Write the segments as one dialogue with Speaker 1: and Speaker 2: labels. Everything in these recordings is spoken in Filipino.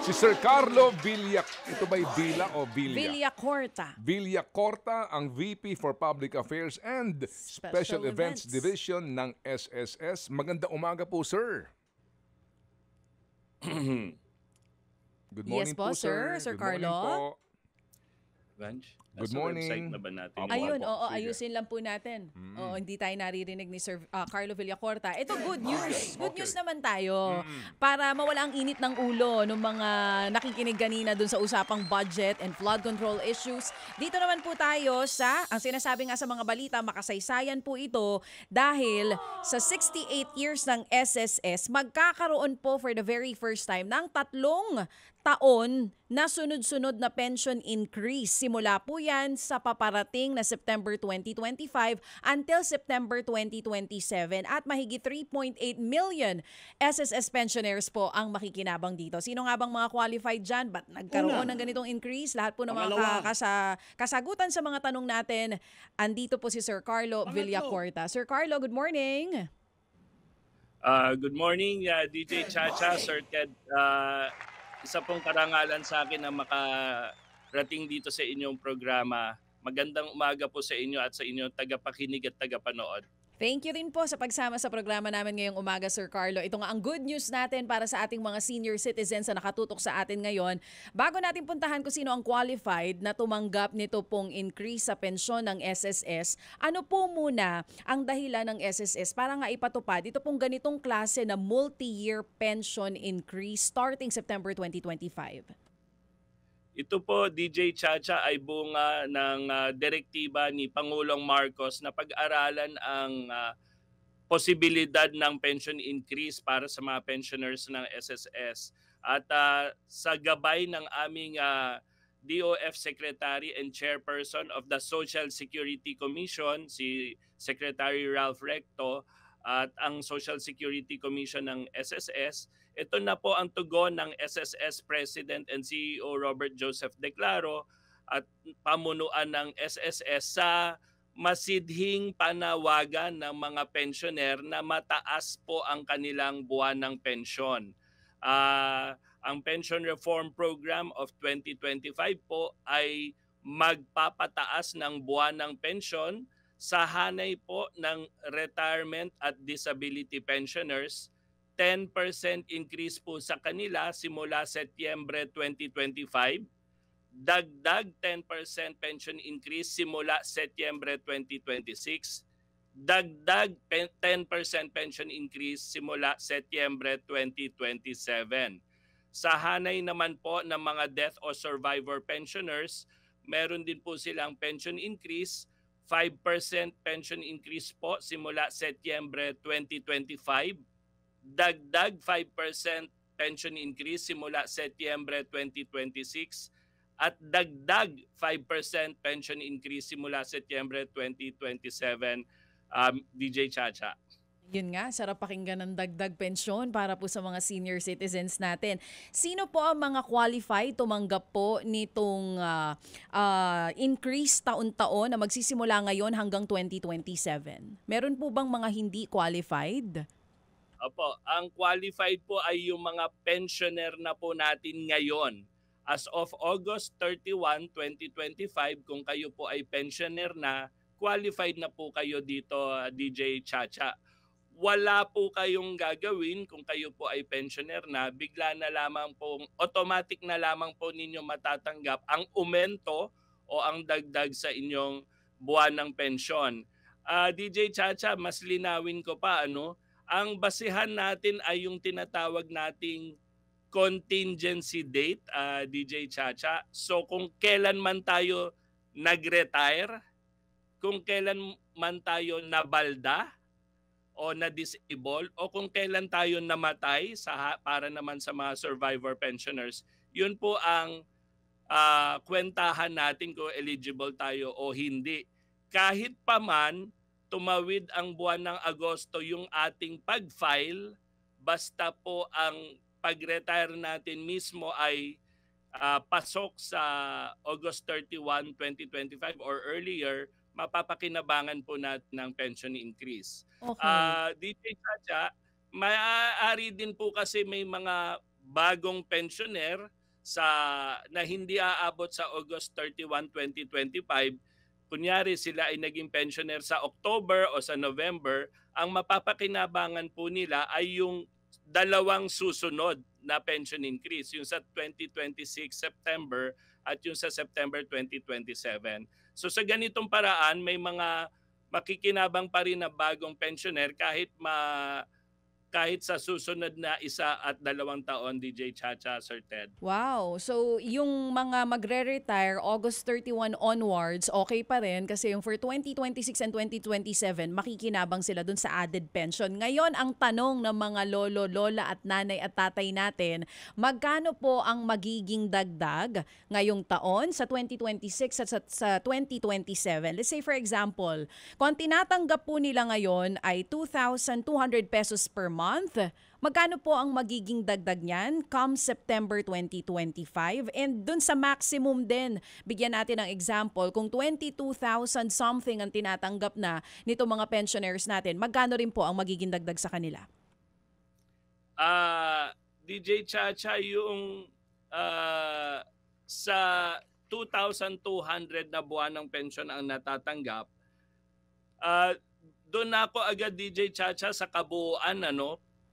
Speaker 1: Si Sir Carlo Villa, ito ba'y Villa o Villa?
Speaker 2: Villacorta.
Speaker 1: Villacorta, ang VP for Public Affairs and Special Events Division ng SSS. Magandang umaga po, sir. Good morning
Speaker 2: Yes po, sir. Sir
Speaker 1: Good morning
Speaker 2: Carlo.
Speaker 1: po.
Speaker 3: Lunch?
Speaker 1: Good
Speaker 3: Nasa
Speaker 1: morning.
Speaker 3: website na ba natin?
Speaker 1: Opo,
Speaker 2: Ayun,
Speaker 1: opo.
Speaker 2: oo,
Speaker 1: Sige.
Speaker 2: ayusin lang po natin. Oo, hindi tayo naririnig ni Sir Carlo Villacorta. Ito, good news. Good news naman tayo. Para mawala ang init ng ulo ng mga nakikinig kanina dun sa usapang budget and flood control issues. Dito naman po tayo sa, ang sinasabi nga sa mga balita, makasaysayan po ito dahil sa 68 years ng SSS, magkakaroon po for the very first time ng 3 taon na sunod-sunod na pension increase. Simula po yan sa paparating na September 2025 until September 2027 at mahigit 3.8 million SSS pensioners po ang makikinabang dito. Sino nga bang mga qualified dyan? Ba't nagkaroon ng ganitong increase? Lahat po ng mga kasagutan sa mga tanong natin. Andito po si Sir Carlo Villacorta. Sir Carlo, good morning.
Speaker 3: Good morning, DJ Chacha, Sir Ted. Isa pong karangalan sa akin na makarating dito sa inyong programa. Magandang umaga po sa inyo at sa inyong tagapakinig at tagapanood.
Speaker 2: Thank you rin po sa pagsama sa programa namin ngayong umaga, Sir Carlo. Ito nga ang good news natin para sa ating mga senior citizens na nakatutok sa atin ngayon. Bago natin puntahan kung sino ang qualified na tumanggap nito pong increase sa pensyon ng SSS, ano po muna ang dahilan ng SSS para nga ipatupad ito pong ganitong klase na multi-year pension increase starting September 2025?
Speaker 3: Ito po, DJ Chacha, ay bunga ng direktiba ni Pangulong Marcos na pag-aralan ang posibilidad ng pension increase para sa mga pensioners ng SSS. At sa gabay ng aming DOF Secretary and Chairperson of the Social Security Commission, si Secretary Ralph Recto, at ang Social Security Commission ng SSS, ito na po ang tugon ng SSS President and CEO Robert Joseph Declaro at pamunuan ng SSS sa masidhing panawagan ng mga pensioner na mataas po ang kanilang buwan ng pensyon. Ang Pension Reform Program of 2025 po ay magpapataas ng buwan ng pensyon sa hanay po ng retirement at disability pensioners. 10% increase po sa kanila simula Setyembre 2025. Dagdag 10% pension increase simula Setyembre 2026. Dagdag 10% pension increase simula Setyembre 2027. Sa hanay naman po ng mga death o survivor pensioners, meron din po silang pension increase. 5% pension increase po simula Setyembre 2025. Dagdag 5% pension increase simula Setyembre 2026 at dagdag 5% pension increase simula Setyembre 2027, DJ Chacha.
Speaker 2: Yun nga, sarap pakinggan ng dagdag pensyon para po sa mga senior citizens natin. Sino po ang mga qualified tumanggap po nitong increase taon-taon na magsisimula ngayon hanggang 2027? Meron po bang mga hindi qualified?
Speaker 3: Opo, ang qualified po ay yung mga pensioner na po natin ngayon. As of August 31, 2025, kung kayo po ay pensioner na, qualified na po kayo dito, DJ Chacha. Wala po kayong gagawin kung kayo po ay pensioner na, bigla na lamang po, automatic na lamang po ninyo matatanggap ang aumento o ang dagdag sa inyong buwan ng pensyon. DJ Chacha, mas linawin ko pa, ang basihan natin ay yung tinatawag nating contingency date, DJ Chacha. So kung kailan man tayo nag-retire, kung kailan man tayo nabalda o na-disable, o kung kailan tayo namatay para naman sa mga survivor pensioners, yun po ang kwentahan natin kung eligible tayo o hindi. Kahit pa man tumawid ang buwan ng Agosto yung ating pag-file, basta po ang pag-retire natin mismo ay pasok sa August 31, 2025 or earlier, mapapakinabangan po natin ng pension increase.
Speaker 2: Okay.
Speaker 3: DJ Chacha, maaari din po kasi may mga bagong pensioner na hindi aabot sa August 31, 2025, kunyari sila ay naging pensioner sa October o sa November, ang mapapakinabangan po nila ay yung dalawang susunod na pension increase, yung sa 2026 September at yung sa September 2027. So sa ganitong paraan, may mga makikinabang pa rin na bagong pensioner kahit sa susunod na 1 at 2 taon, DJ Chacha, Sir Ted.
Speaker 2: Wow. So, yung mga magre-retire August 31 onwards, okay pa rin kasi yung for 2026 and 2027, makikinabang sila dun sa added pension. Ngayon, ang tanong ng mga lolo, lola at nanay at tatay natin, magkano po ang magiging dagdag ngayong taon sa 2026 at sa 2027? Let's say for example, kung tinatanggap po nila ngayon ay 2,200 pesos per month, magkano po ang magiging dagdag niyan come September 2025? And dun sa maximum din, bigyan natin ng example, kung 22,000 something ang tinatanggap na nito mga pensioners natin, magkano rin po ang magiging dagdag sa kanila?
Speaker 3: DJ Chacha, yung sa 2,200 na buwan ng pension ang natatanggap, doon ako agad, DJ Chacha, sa kabuuan,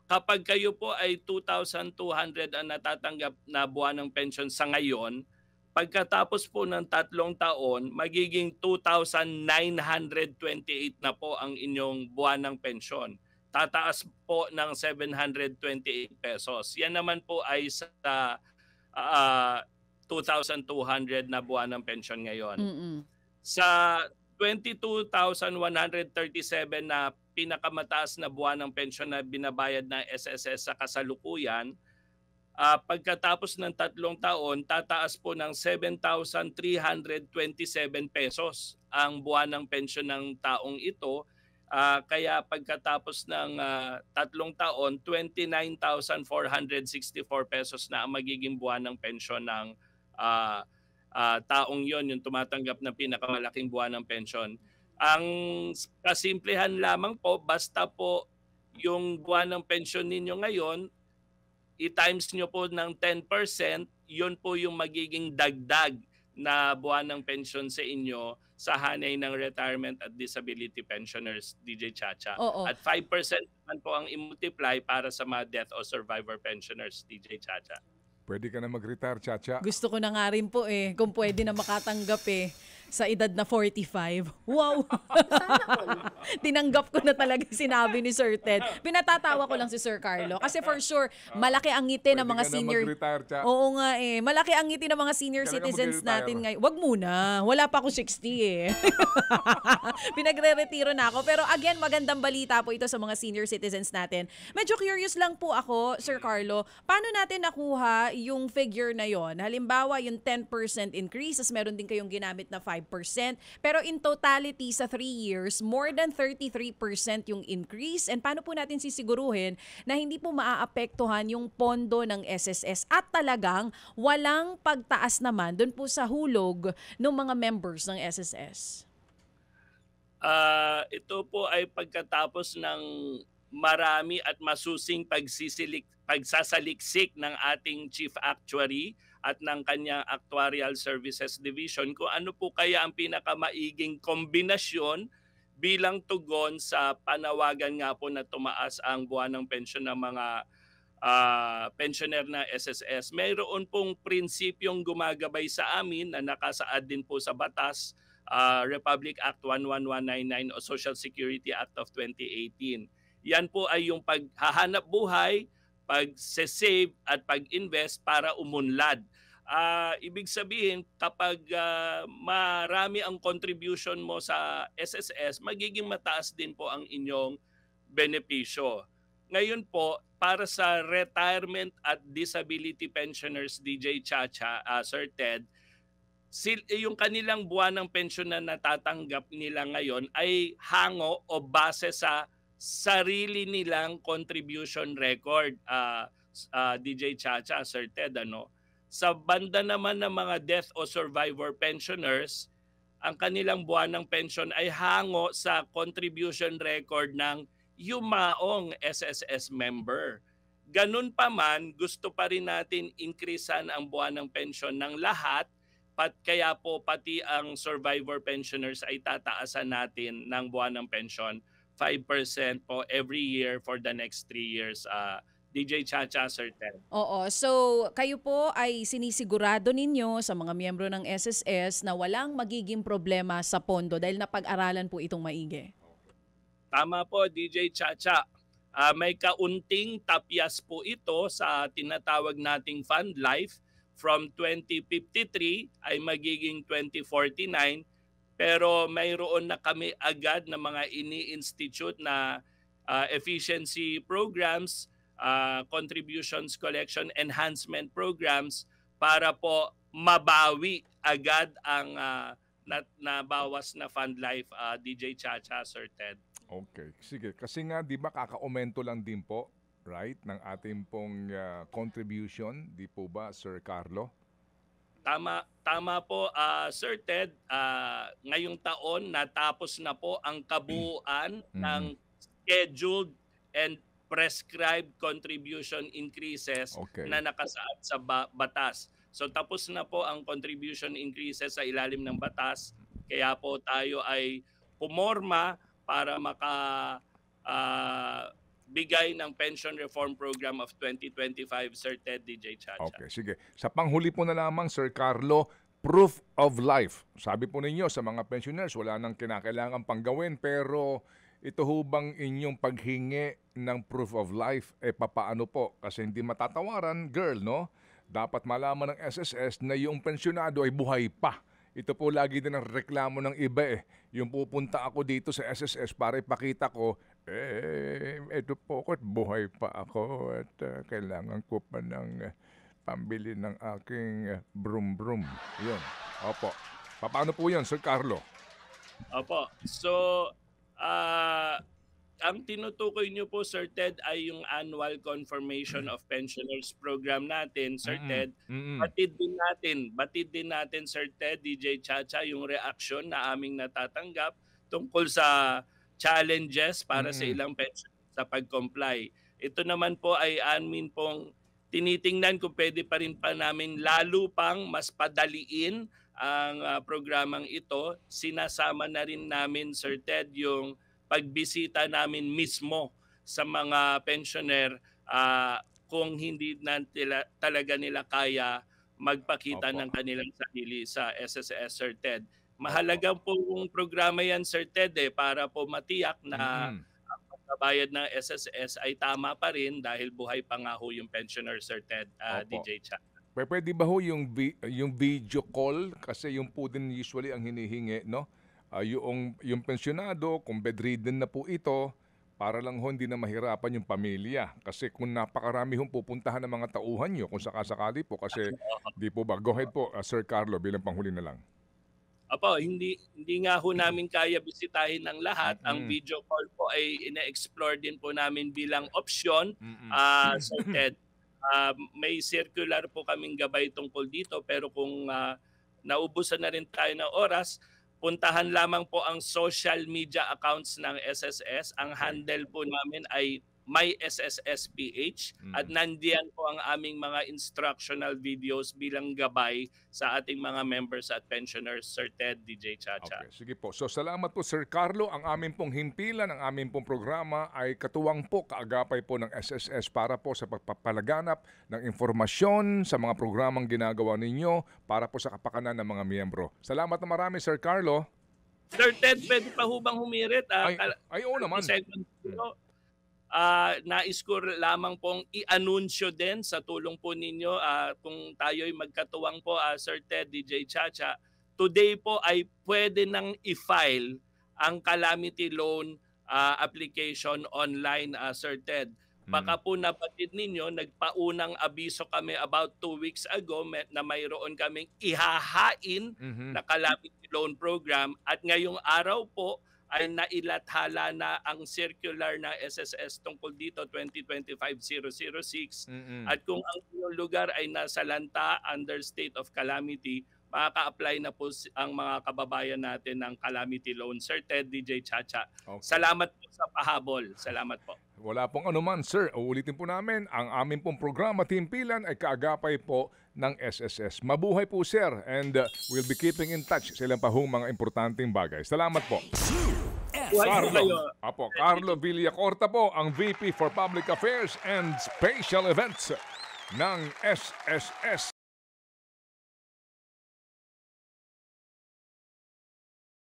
Speaker 3: kapag kayo po ay 2,200 ang natatanggap na buwan ng pension sa ngayon, pagkatapos po ng 3 taon, magiging 2,928 na po ang inyong buwan ng pension. Tataas po ng 728 pesos. Yan naman po ay sa 2,200 na buwan ng pension ngayon. Sa 22,137 na pinakamataas na buwan ng pensyon na binabayad ng SSS sa kasalukuyan, pagkatapos ng 3 taon, tataas po ng 7,327 pesos ang buwan ng pensyon ng taong ito. Kaya pagkatapos ng 3 taon, 29,464 pesos na ang magiging buwan ng pensyon ng taong yon, yung tumatanggap ng pinakamalaking buwan ng pensyon. Ang kasimplehan lamang po, basta po yung buwan ng pensyon ninyo ngayon, i-times nyo po ng 10%, yun po yung magiging dagdag na buwan ng pensyon sa inyo sa hanay ng retirement at disability pensioners, DJ Chacha.
Speaker 2: Oo.
Speaker 3: At 5% naman po ang i-multiply para sa mga death o survivor pensioners, DJ Chacha.
Speaker 1: Pwede ka na mag-retire, Chacha.
Speaker 2: Gusto ko na nga rin po kung pwede na makatanggap sa edad na 45. Wow! Tinanggap ko na talaga sinabi ni Sir Ted. Pinatatawa ko lang si Sir Carlo. Kasi for sure, malaki ang ngiti ng mga senior... Oo nga malaki ang ngiti ng mga senior citizens natin ngayon. Wag muna. Wala pa ako 60 Pinagre-retiro na ako. Pero again, magandang balita po ito sa mga senior citizens natin. Medyo curious lang po ako, Sir Carlo. Paano natin nakuha yung figure na yon? Halimbawa, yung 10% increase, as meron din kayong ginamit na 5%. Pero in totality, sa 3 years, more than 33% yung increase. And paano po natin sisiguruhin na hindi po maaapektuhan yung pondo ng SSS at talagang walang pagtaas naman doon po sa hulog ng mga members ng SSS?
Speaker 3: Ito po ay pagkatapos ng marami at masusing pagsasaliksik ng ating Chief Actuary at ng kanyang Actuarial Services Division kung ano po kaya ang pinakamaiging kombinasyon bilang tugon sa panawagan nga po na tumaas ang buwan ng pensyon ng mga pensioner na SSS. Mayroon pong prinsipyong gumagabay sa amin na nakasaad din po sa batas, Republic Act 11199 o Social Security Act of 2018. Yan po ay yung paghahanap buhay, pag-save at pag-invest para umunlad. Ibig sabihin, kapag marami ang contribution mo sa SSS, magiging mataas din po ang inyong benepisyo. Ngayon po, para sa retirement at disability pensioners, DJ Chacha, Sir Ted, yung kanilang buwan ng pensyon na natatanggap nila ngayon ay hango o base sa sarili nilang contribution record, DJ Chacha, Sir Ted. Sa banda naman ng mga death o survivor pensioners, ang kanilang buwan ng pensyon ay hango sa contribution record ng yumaong SSS member. Ganun pa man, gusto pa rin natin increasean ang buwan ng pensyon ng lahat, kaya po pati ang survivor pensioners ay tataasan natin ng buwan ng pensyon 5% po every year for the next 3 years. DJ Chacha, Sir Ted.
Speaker 2: Oo. So, kayo po ay sinisigurado ninyo sa mga miyembro ng SSS na walang magiging problema sa pondo dahil napag-aralan po itong maigi.
Speaker 3: Tama po, DJ Chacha. May kaunting tapyas po ito sa tinatawag nating fund life. From 2053 ay magiging 2049, pero mayroon na kami agad na mga ini-institute na efficiency programs, contributions collection enhancement programs para po mabawi agad ang nabawas na fund life, DJ Chacha, Sir Ted.
Speaker 1: Okay, sige. Kasi nga, di ba, kaka-aumento lang din po, right, ng ating pong contribution, di po ba, Sir Carlo?
Speaker 3: Tama po, Sir Ted. Ngayong taon, natapos na po ang kabuuan ng scheduled and prescribed contribution increases na nakasaad sa batas. So tapos na po ang contribution increases sa ilalim ng batas. Kaya po tayo ay pumorma para bigay ng Pension Reform Program of 2025, Sir Ted, DJ Chacha.
Speaker 1: Okay, sige. Sa panghuli po na lamang, Sir Carlo, proof of life. Sabi po ninyo sa mga pensioners, wala nang kinakailangan pang gawin, pero ito ho bang inyong paghingi ng proof of life, papaano po? Kasi hindi matatawaran, girl, no? Dapat malaman ng SSS na yung pensyonado ay buhay pa. Ito po lagi din ang reklamo ng iba Yung pupunta ako dito sa SSS para ipakita ko, ito po ako at buhay pa ako at kailangan ko pa ng pambili ng aking brum-brum. Yun. Opo. Paano po yun, Sir Carlo?
Speaker 3: Opo. So, ang tinutukoy niyo po, Sir Ted, ay yung annual confirmation of pensioners program natin, Sir Ted. Batid din natin, Sir Ted, DJ Chacha, yung reaksyon na aming natatanggap tungkol sa challenges para sa ilang pensioners sa pag-comply. Ito naman po ay amin pong tinitingnan kung pwede pa rin pa namin lalo pang mas padaliin ang programang ito. Sinasama na rin namin, Sir Ted, yung pagbisita namin mismo sa mga pensioner kung hindi na talaga nila kaya magpakita ng kanilang sarili sa SSS, Sir Ted. Mahalaga po yung programa yan, Sir Ted, para po matiyak na ang pagbabayad ng SSS ay tama pa rin dahil buhay pa nga ho yung pensioner, Sir Ted, DJ Chat.
Speaker 1: Pwede ba ho yung video call? Kasi yung po din usually ang hinihingi, no? Yung pensyonado, kung bedridden na po ito, para lang ho hindi na mahirapan yung pamilya. Kasi kung napakarami hong pupuntahan ng mga tauhan nyo, kung sakasakali po, kasi di po ba? Go ahead po, Sir Carlo, bilang panghuli na lang.
Speaker 3: Apo, hindi nga ho namin kaya bisitahin ng lahat. Ang video call po ay ina-explore din po namin bilang opsyon, Sir Ted. May circular po kaming gabay tungkol dito, pero kung naubusan na rin tayo ng oras, puntahan lamang po ang social media accounts ng SSS. Ang handle po namin ay MySSSPH at nandiyan po ang aming mga instructional videos bilang gabay sa ating mga members at pensioners, Sir Ted, DJ Chacha.
Speaker 1: Okay, sige po. So salamat po, Sir Carlo. Ang aming pong himpilan, ang aming pong programa ay katuwang po, kaagapay po ng SSS para po sa pagpapalaganap ng informasyon sa mga programang ginagawa ninyo para po sa kapakanan ng mga miyembro. Salamat na marami, Sir Carlo.
Speaker 3: Sir Ted, pwede pa hubang humirit?
Speaker 1: Oo naman.
Speaker 3: Nais ko lamang pong i-anunsyo din sa tulong po ninyo kung tayo'y magkatuwang po, Sir Ted, DJ Chacha. Today po ay pwede nang i-file ang calamity loan application online, Sir Ted. Baka po nabatid ninyo, nagpaunang abiso kami about 2 weeks ago na mayroon kaming ihahain na calamity loan program at ngayong araw po ay nailathala na ang circular na SSS tungkol dito 2025-006 at kung ang inyong lugar ay nasa lanta under state of calamity, makaka-apply na po ang mga kababayan natin ng calamity loan. Sir Ted, DJ Chacha,
Speaker 1: Okay.
Speaker 3: salamat po sa pahabol. Salamat po.
Speaker 1: Wala pong anuman, sir. Uulitin po namin, ang amin pong programa Timpilan ay kaagapay po ng SSS. Mabuhay po, sir. And we'll be keeping in touch sa ilang pa hong mga importanteng bagay. Salamat po.
Speaker 3: Buhay po kayo.
Speaker 1: Carlo Villacorta po, ang VP for Public Affairs and Special Events ng SSS.